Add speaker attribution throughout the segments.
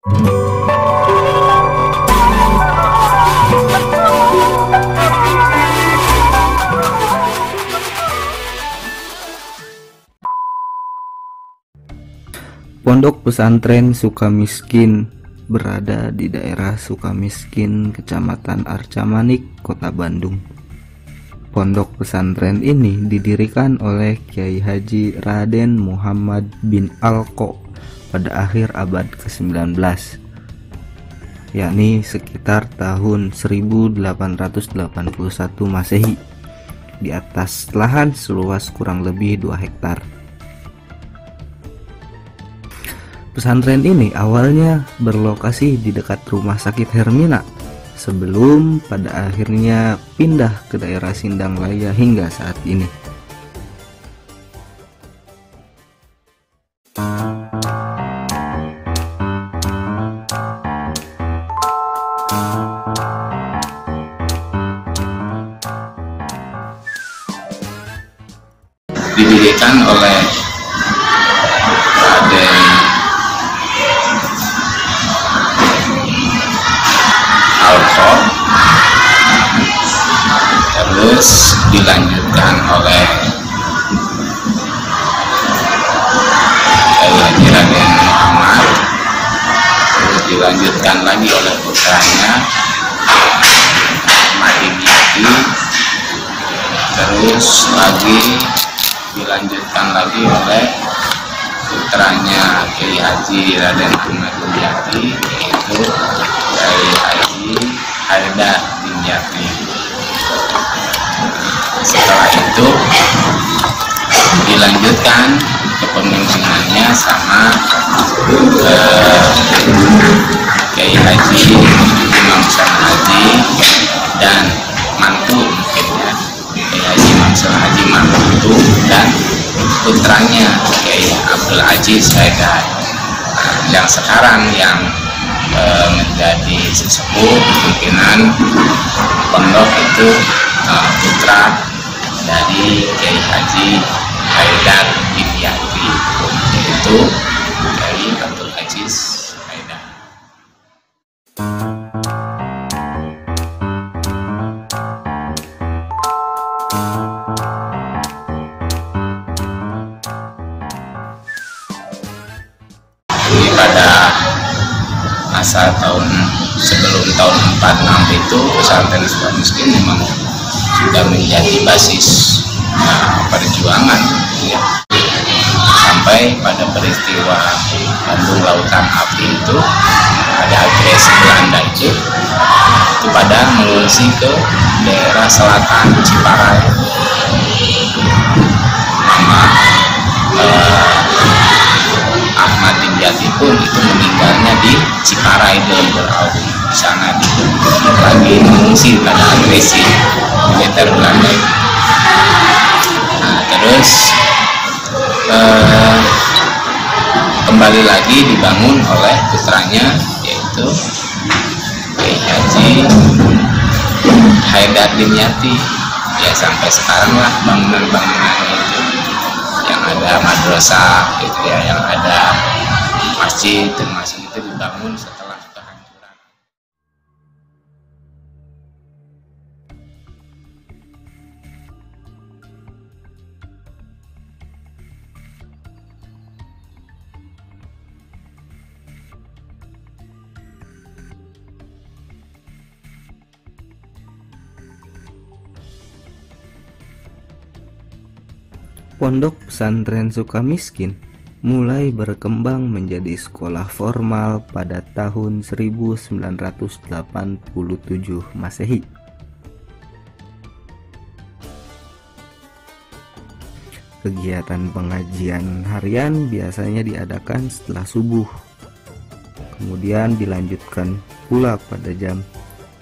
Speaker 1: Pondok Pesantren Sukamiskin berada di daerah Sukamiskin, Kecamatan Arca Manik, Kota Bandung. Pondok pesantren ini didirikan oleh Kyai Haji Raden Muhammad bin Alko pada akhir abad ke-19, yakni sekitar tahun 1881 Masehi, di atas lahan seluas kurang lebih 2 hektar. Pesantren ini awalnya berlokasi di dekat Rumah Sakit Hermina, sebelum pada akhirnya pindah ke daerah Sindang Laya hingga saat ini.
Speaker 2: Didirikan oleh Raden Alko, terus dilanjutkan oleh Kyai Haji Raden Muhammad, terus dilanjutkan lagi oleh putranya Ahmad Dimyati, terus lagi dilanjutkan lagi oleh putranya Kyai Haji Raden Ahmad Dimyati, yaitu Kyai Haji Haidar Dimyati. Setelah itu dilanjutkan kepemimpinannya sama Kyai Haji Imam Haji dan mantu, mungkin ya, Kyai Haji Imam Haji mantu dan putranya Kyai Abdul Aziz Haidar, yang sekarang yang menjadi sesepuh pimpinan pondok itu putra dari Kyai Haji Haidar Dimyati, yaitu Kyai Abdul Aziz Haidar. Jadi pada masa sebelum tahun 46 itu pesantren Sukamiskin memang sudah menjadi basis perjuangan, ya. Sampai pada peristiwa Bandung Lautan Api itu, ada agresi Belanda itu pada mengungsi ke daerah selatan Ciparai. Mama Ahmad Dimyati pun itu meninggalnya di Ciparai di Lembur Awu. Di sana lagi mengungsi pada agresi militer Belanda. Nah, terus kembali lagi dibangun oleh putranya, yaitu Kyai Haji Haidar Dimyati. Ya, sampai sekarang lah bangunan-bangunannya itu, yang ada madrasah gitu ya, yang ada masjid, dan masjid itu dibangun setelah kehancuran.
Speaker 1: Pondok Pesantren Sukamiskin mulai berkembang menjadi sekolah formal pada tahun 1987 Masehi. Kegiatan pengajian harian biasanya diadakan setelah subuh, kemudian dilanjutkan pula pada jam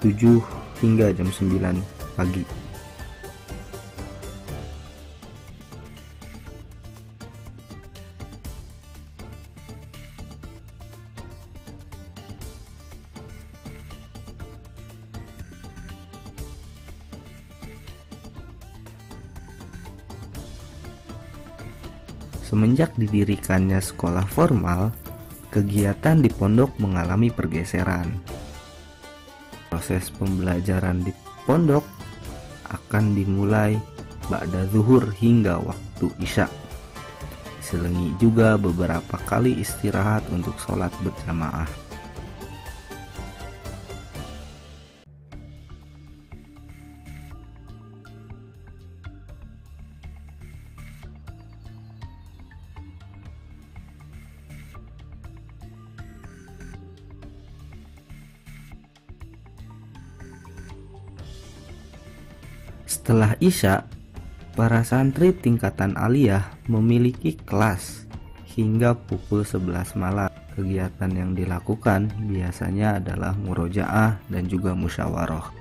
Speaker 1: 7 hingga jam 9 pagi. Semenjak didirikannya sekolah formal, kegiatan di pondok mengalami pergeseran. Proses pembelajaran di pondok akan dimulai ba'da zuhur hingga waktu isya. Diselingi juga beberapa kali istirahat untuk sholat berjamaah. Setelah isya, para santri tingkatan aliyah memiliki kelas hingga pukul 11 malam. Kegiatan yang dilakukan biasanya adalah murojaah dan juga musyawarah.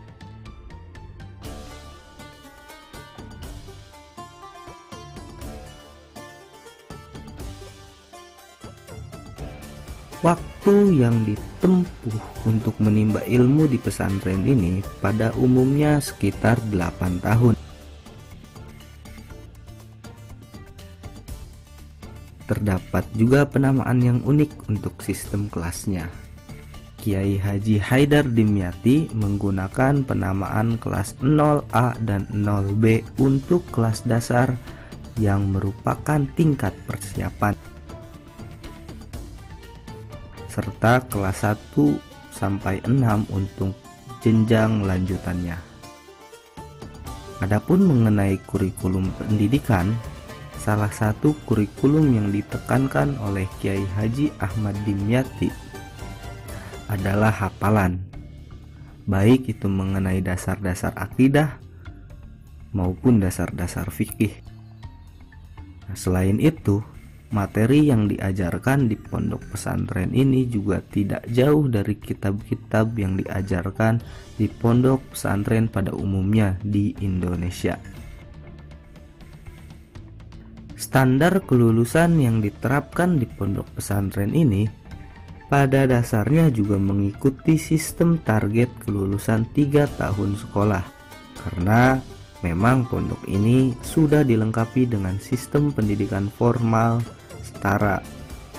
Speaker 1: Waktu yang ditempuh untuk menimba ilmu di pesantren ini pada umumnya sekitar 8 tahun. Terdapat juga penamaan yang unik untuk sistem kelasnya. Kiai Haji Haidar Dimyati menggunakan penamaan kelas 0A dan 0B untuk kelas dasar yang merupakan tingkat persiapan, serta kelas 1 sampai 6 untuk jenjang lanjutannya. Adapun mengenai kurikulum pendidikan, salah satu kurikulum yang ditekankan oleh Kiai Haji Ahmad Dimyati adalah hafalan, baik itu mengenai dasar-dasar akidah maupun dasar-dasar fikih. Nah, selain itu, materi yang diajarkan di pondok pesantren ini juga tidak jauh dari kitab-kitab yang diajarkan di pondok pesantren pada umumnya di Indonesia. Standar kelulusan yang diterapkan di pondok pesantren ini pada dasarnya juga mengikuti sistem target kelulusan 3 tahun sekolah, karena memang pondok ini sudah dilengkapi dengan sistem pendidikan formal setara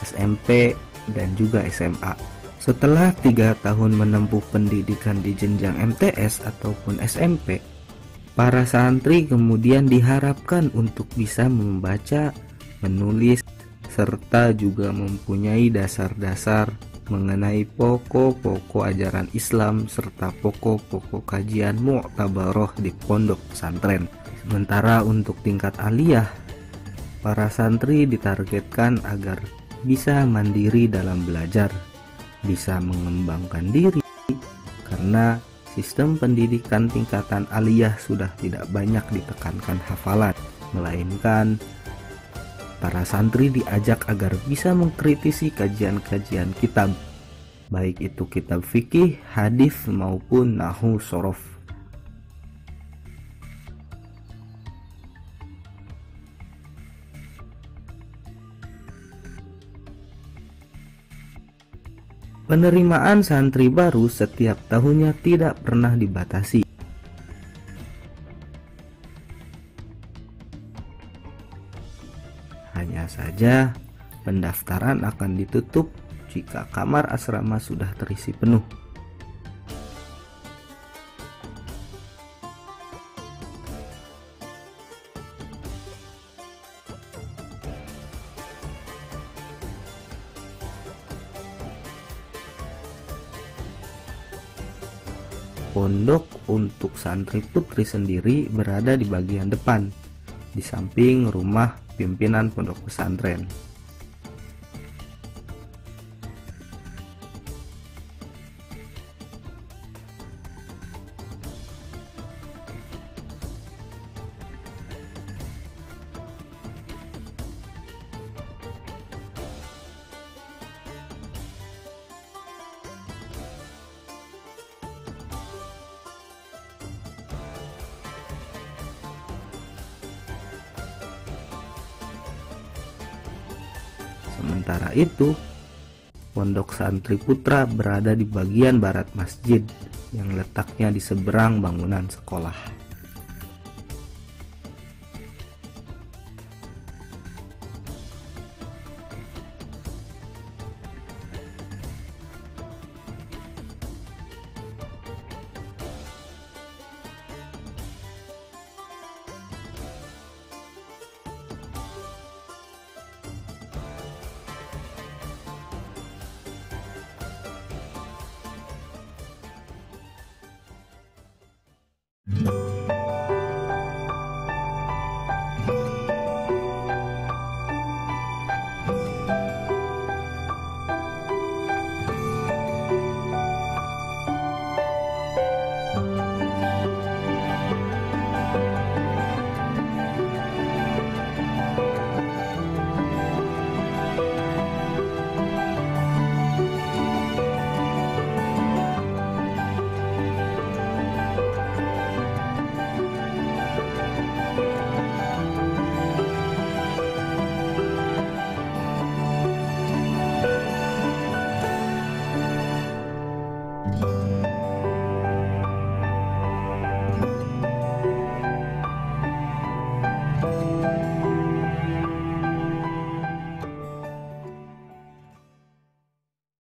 Speaker 1: SMP dan juga SMA. Setelah 3 tahun menempuh pendidikan di jenjang MTS ataupun SMP, para santri kemudian diharapkan untuk bisa membaca, menulis, serta juga mempunyai dasar-dasar mengenai pokok-pokok ajaran Islam serta pokok-pokok kajian mu'tabaroh di pondok pesantren. Sementara untuk tingkat aliyah, para santri ditargetkan agar bisa mandiri dalam belajar, bisa mengembangkan diri, karena sistem pendidikan tingkatan aliyah sudah tidak banyak ditekankan hafalan, melainkan para santri diajak agar bisa mengkritisi kajian-kajian kitab, baik itu kitab fikih, hadis maupun nahwu shorof. Penerimaan santri baru setiap tahunnya tidak pernah dibatasi. Hanya saja pendaftaran akan ditutup jika kamar asrama sudah terisi penuh. Pondok untuk santri putri sendiri berada di bagian depan, di samping rumah pimpinan pondok pesantren. Sementara itu, pondok santri putra berada di bagian barat masjid yang letaknya di seberang bangunan sekolah.